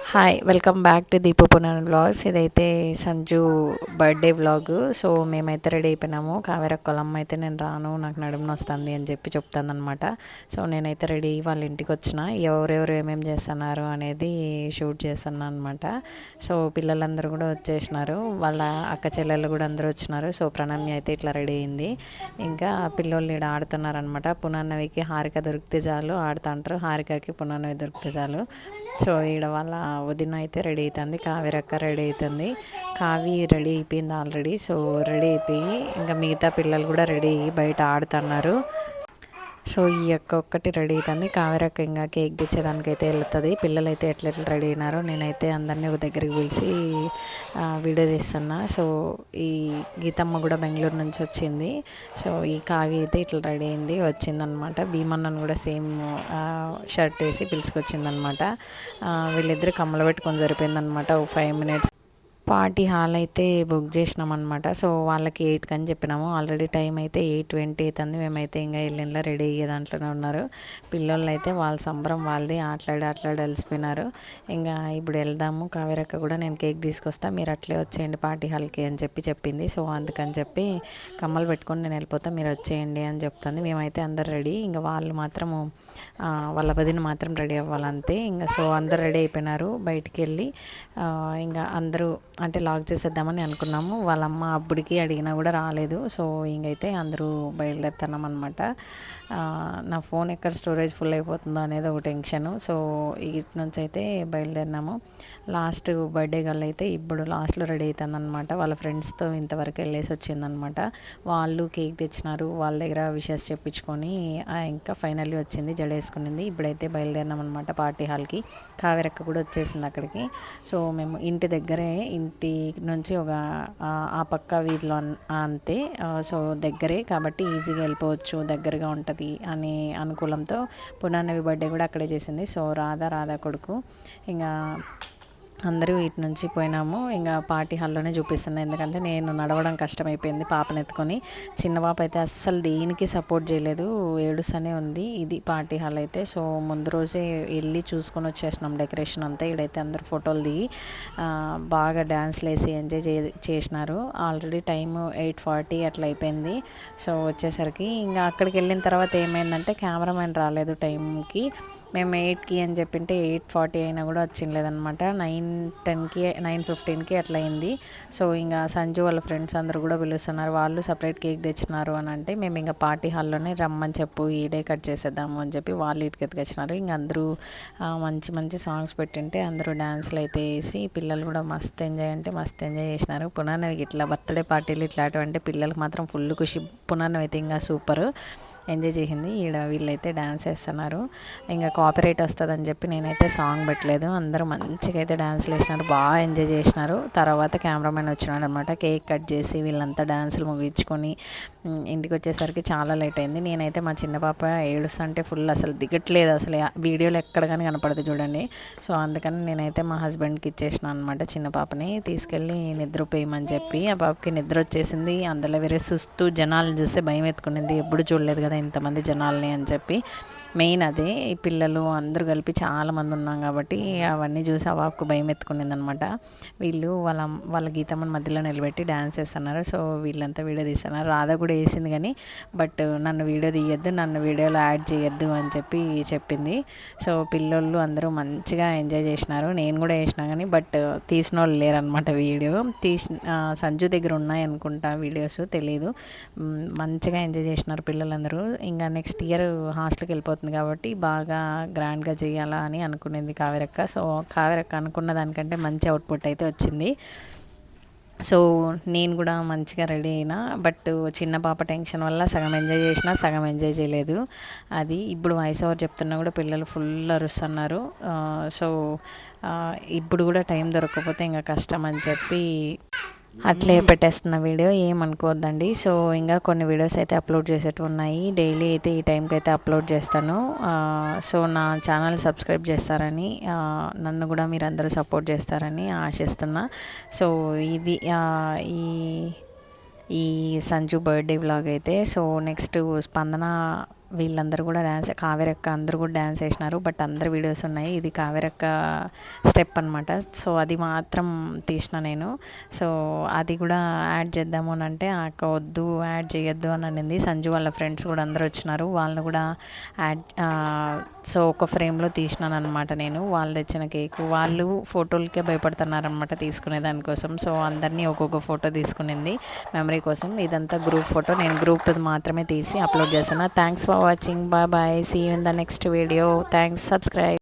Hi welcome back to Deepu పునర్ vlogs. ఇదైతే Sanju birthday vlog. So మేమైతే రెడీ అయిపోయినాము. కావేరక్క వాళ్ళ అమ్మ అయితే నేను రాను, నాకు నడుము వస్తుంది అని చెప్పి చెప్తానమాట. సో నేనైతే రెడీ వాళ్ళ ఇంటికి వచ్చిన, ఎవరెవరు ఏమేమి చేస్తున్నారు అనేది షూట్ చేస్తున్నాను అనమాట. సో పిల్లలందరూ కూడా వచ్చేసినారు, వాళ్ళ అక్క చెల్లెళ్ళు కూడా అందరూ వచ్చినారు. సో ప్రణమ్య అయితే ఇట్లా రెడీ అయింది. ఇంకా పిల్లోళ్ళు ఇక్కడ ఆడుతున్నారనమాట. పునర్నవికి హారిక దొరికితే చాలు ఆడుతుంటారు, హారికకి పునర్నవి దొరికితే చాలు. సో ఈడ వాళ్ళ వదిన అయితే రెడీ అవుతుంది, కావేరక్క రెడీ అవుతుంది. కావి రెడీ అయిపోయింది ఆల్రెడీ. సో రెడీ అయిపోయి ఇంకా మిగతా పిల్లలు కూడా రెడీ అయ్యి బయట ఆడుతున్నారు. సో ఈ యొక్క ఒక్కటి రెడీ అవుతుంది. కావేరక్క ఇంకా కేక్ తెచ్చేదానికైతే వెళ్తుంది. పిల్లలు అయితే ఎట్లా రెడీ అయినారో నేనైతే అందరినీ ఒక దగ్గరికి పిలిచి వీడియో తీస్తున్నా. సో ఈ గీతమ్మ కూడా బెంగళూరు నుంచి వచ్చింది. సో ఈ కావి అయితే ఇట్లా రెడీ అయింది వచ్చిందనమాట. భీమన్నను కూడా సేమ్ షర్ట్ వేసి పిలుచుకొచ్చిందనమాట. వీళ్ళిద్దరు కమ్మలు పెట్టుకొని సరిపోయిందనమాట. ఒక 5 minutes పార్టీ హాల్ అయితే బుక్ చేసినాం అనమాట. సో వాళ్ళకి 8కి అని చెప్పినాము. ఆల్రెడీ టైం అయితే 8:20 అవుతుంది. మేమైతే ఇంకా ఇల్లులో రెడీ అయ్యే దాంట్లోనే ఉన్నారు. పిల్లలు అయితే వాళ్ళ సంబరం వాళ్ళది, ఆటలాడి అలసిపోయినారు. ఇంకా ఇప్పుడు వెళ్దాము, కావేరక్క కూడా నేను కేక్ తీసుకొస్తా, మీరు అట్లే వచ్చేయండి పార్టీ హాల్కి అని చెప్పింది. సో అందుకని చెప్పి కమ్మలు పెట్టుకొని నేను వెళ్ళిపోతా, మీరు వచ్చేయండి అని చెప్తుంది. మేమైతే అందరు రెడీ, ఇంకా వాళ్ళు మాత్రము వాళ్ళ వదిన మాత్రం రెడీ అవ్వాలంతే. ఇంకా సో అందరు రెడీ అయిపోయినారు. బయటికి వెళ్ళి ఇంకా అందరూ అంటే లాక్ చేసేద్దామని అనుకున్నాము. వాళ్ళమ్మ అప్పుడికి అడిగినా కూడా రాలేదు. సో ఇంకైతే అందరూ బయలుదేరుతున్నాం అనమాట. నా ఫోన్ ఎక్కడ స్టోరేజ్ ఫుల్ అయిపోతుందో అనేది ఒక టెన్షను. సో ఇటు నుంచి అయితే బయలుదేరినాము. లాస్ట్ బర్త్డే గర్ల్ అయితే ఇప్పుడు లాస్ట్లో రెడీ అవుతుందన్నమాట. వాళ్ళ ఫ్రెండ్స్తో ఇంతవరకు వెళ్ళేసి వచ్చిందనమాట. వాళ్ళు కేక్ తెచ్చినారు, వాళ్ళ దగ్గర విషెస్ చెప్పించుకొని ఇంకా ఫైనల్లీ వచ్చింది, జడేసుకునింది. ఇప్పుడైతే బయలుదేరినాం అనమాట పార్టీ హాల్కి. కావేరక్క కూడా వచ్చేసింది అక్కడికి. సో మేము ఇంటి దగ్గరే, ఇంటి నుంచి ఒక ఆ పక్క వీధిలో అంతే. సో దగ్గరే కాబట్టి ఈజీగా వెళ్ళిపోవచ్చు, దగ్గరగా ఉంటుంది అనే అనుకూలంతో పునర్నవి బర్త్డే కూడా అక్కడే చేసింది. సో రాధా కొడుకు ఇంకా అందరూ ఇటు నుంచి పోయినాము. ఇంకా పార్టీ హాల్లోనే చూపిస్తున్నాను, ఎందుకంటే నేను నడవడం కష్టమైపోయింది పాపను ఎత్తుకొని. చిన్న పాప అయితే అస్సలు దేనికి సపోర్ట్ చేయలేదు, ఏడుస్తూనే ఉంది. ఇది పార్టీ హాల్ అయితే. సో ముందు రోజే వెళ్ళి చూసుకొని వచ్చేసినాం డెకరేషన్ అంతా. ఇక్కడైతే అందరు ఫోటోలు దిగి బాగా డ్యాన్స్లు వేసి ఎంజాయ్ చేసినారు. ఆల్రెడీ టైము 8:40 అట్లా అయిపోయింది. సో వచ్చేసరికి ఇంకా అక్కడికి వెళ్ళిన తర్వాత ఏమైందంటే కెమెరామెన్ రాలేదు టైంకి. మేము 8కి అని చెప్పింటే 8:40 అయినా కూడా వచ్చిండలేదనమాట. 9:10కి 9:15కి అట్లా అయింది. సో ఇంకా సంజు వాళ్ళ ఫ్రెండ్స్ అందరూ కూడా పిలుస్తున్నారు, వాళ్ళు సపరేట్ కేక్ తెచ్చినారు అని అంటే మేము ఇంకా పార్టీ హాల్లోనే రమ్మని చెప్పు, ఈడే కట్ చేసేద్దాము అని చెప్పి వాళ్ళు ఇటుకి ఎత్తుకొచ్చినారు. ఇంక అందరూ మంచి మంచి సాంగ్స్ పెట్టింటే అందరూ డ్యాన్స్లు అయితే వేసి పిల్లలు కూడా మస్తు ఎంజాయ్ అంటే మస్తు ఎంజాయ్ చేసినారు. పునర్నవికి ఇట్లా బర్త్డే పార్టీలు ఇట్లాంటివంటే పిల్లలకి మాత్రం ఫుల్ ఖుషి. పునర్నవి అయితే ఇంకా సూపరు ఎంజాయ్ చేసింది. ఈడ వీళ్ళైతే డ్యాన్స్ వేస్తున్నారు. ఇంకా కాపీరైట్ వస్తుందని చెప్పి నేనైతే సాంగ్ పెట్టలేదు. అందరూ మంచిగా అయితే డ్యాన్స్లు వేసినారు, బాగా ఎంజాయ్ చేసినారు. తర్వాత కెమెరామెన్ వచ్చినాడు అనమాట. కేక్ కట్ చేసి వీళ్ళంతా డ్యాన్సులు ముగించుకొని ఇంటికి వచ్చేసరికి చాలా లేట్ అయింది. నేనైతే మా చిన్న పాప ఏడుస్తుంటే ఫుల్ అసలు దిగట్లేదు, అసలు వీడియోలో ఎక్కడ కానీ కనపడదు చూడండి. సో అందుకని నేనైతే మా హస్బెండ్కి ఇచ్చేసిన అనమాట చిన్న పాపని, తీసుకెళ్ళి నిద్రపోయమని చెప్పి. ఆ పాపకి నిద్ర వచ్చేసింది. అందులో వేరే సుస్తూ జనాలను చూస్తే భయం ఎత్తుకునింది, ఎప్పుడు చూడలేదు కదా ఇంతమంది జనాల్ని అని చెప్పి. మెయిన్ అదే, ఈ పిల్లలు అందరూ కలిపి చాలామంది ఉన్నాం కాబట్టి అవన్నీ చూసి ఆ పాపకు భయం ఎత్తుకునింది అనమాట. వీళ్ళు వాళ్ళ గీతమ్మని మధ్యలో నిలబెట్టి డ్యాన్స్ వేస్తున్నారు. సో వీళ్ళంతా వీడియో తీస్తున్నారు. రాధ కూడా వేసింది కానీ బట్ నన్ను వీడియో తీయద్దు, నన్ను వీడియోలో యాడ్ చేయొద్దు అని చెప్పి చెప్పింది. సో పిల్లోళ్ళు అందరూ మంచిగా ఎంజాయ్ చేసినారు. నేను కూడా వేసినా కానీ బట్ తీసిన వాళ్ళు లేరనమాట. వీడియో సంజు దగ్గర ఉన్నాయి అనుకుంటా వీడియోస్, తెలీదు. మంచిగా ఎంజాయ్ చేసినారు పిల్లలందరూ. ఇంకా నెక్స్ట్ ఇయర్ హాస్టల్కి వెళ్ళిపోతుంది కాబట్టి బాగా గ్రాండ్గా చేయాలా అని అనుకునేది కావేరక్క. సో కావేరక్క అనుకున్న దానికంటే మంచి అవుట్పుట్ అయితే వచ్చింది. సో నేను కూడా మంచిగా రెడీ అయినా, బట్ చిన్న పాప టెన్షన్ వల్ల సగం ఎంజాయ్ చేసినా సగం ఎంజాయ్ చేయలేదు. అది ఇప్పుడు వాయిస్ ఓవర్ చెప్తున్నా కూడా పిల్లలు ఫుల్ అరుస్తున్నారు. సో ఇప్పుడు కూడా టైం దొరకకపోతే ఇంకా కష్టం అని చెప్పి అట్లే పెట్టేస్తున్న వీడియో, ఏమనుకోవద్దండి. సో ఇంకా కొన్ని వీడియోస్ అయితే అప్లోడ్ చేసేవి ఉన్నాయి. డైలీ అయితే ఈ టైంకి అయితే అప్లోడ్ చేస్తాను. సో నా ఛానల్ సబ్స్క్రైబ్ చేస్తారని, నన్ను కూడా మీరు అందరూ సపోర్ట్ చేస్తారని ఆశిస్తున్నా. సో ఇది ఈ ఈ సంజు బర్త్డే వ్లాగ్ అయితే. సో నెక్స్ట్ స్పందన వీళ్ళందరూ కూడా డ్యాన్స్, కావేరక్క అందరూ కూడా డ్యాన్స్ వేసినారు. బట్ అందరు వీడియోస్ ఉన్నాయి, ఇది కావేరక్క స్టెప్ అనమాట. సో అది మాత్రం తీసిన నేను. సో అది కూడా యాడ్ చేద్దాము అని అంటే అక్క వద్దు యాడ్ చేయొద్దు అని అనింది. సంజు వాళ్ళ ఫ్రెండ్స్ కూడా అందరూ వచ్చినారు, వాళ్ళని కూడా యాడ్ సో ఒక ఫ్రేమ్లో తీసినాను అనమాట నేను. వాళ్ళు తెచ్చిన కేక్, వాళ్ళు ఫోటోలకే భయపడుతున్నారనమాట తీసుకునే దానికోసం. సో అందరినీ ఒక్కొక్క ఫోటో తీసుకునింది మెమరీ కోసం. ఇదంతా గ్రూప్ ఫోటో, నేను గ్రూప్ మాత్రమే తీసి అప్లోడ్ చేస్తాను. Thanks for watching, bye bye, see you in the next video. Thanks, subscribe.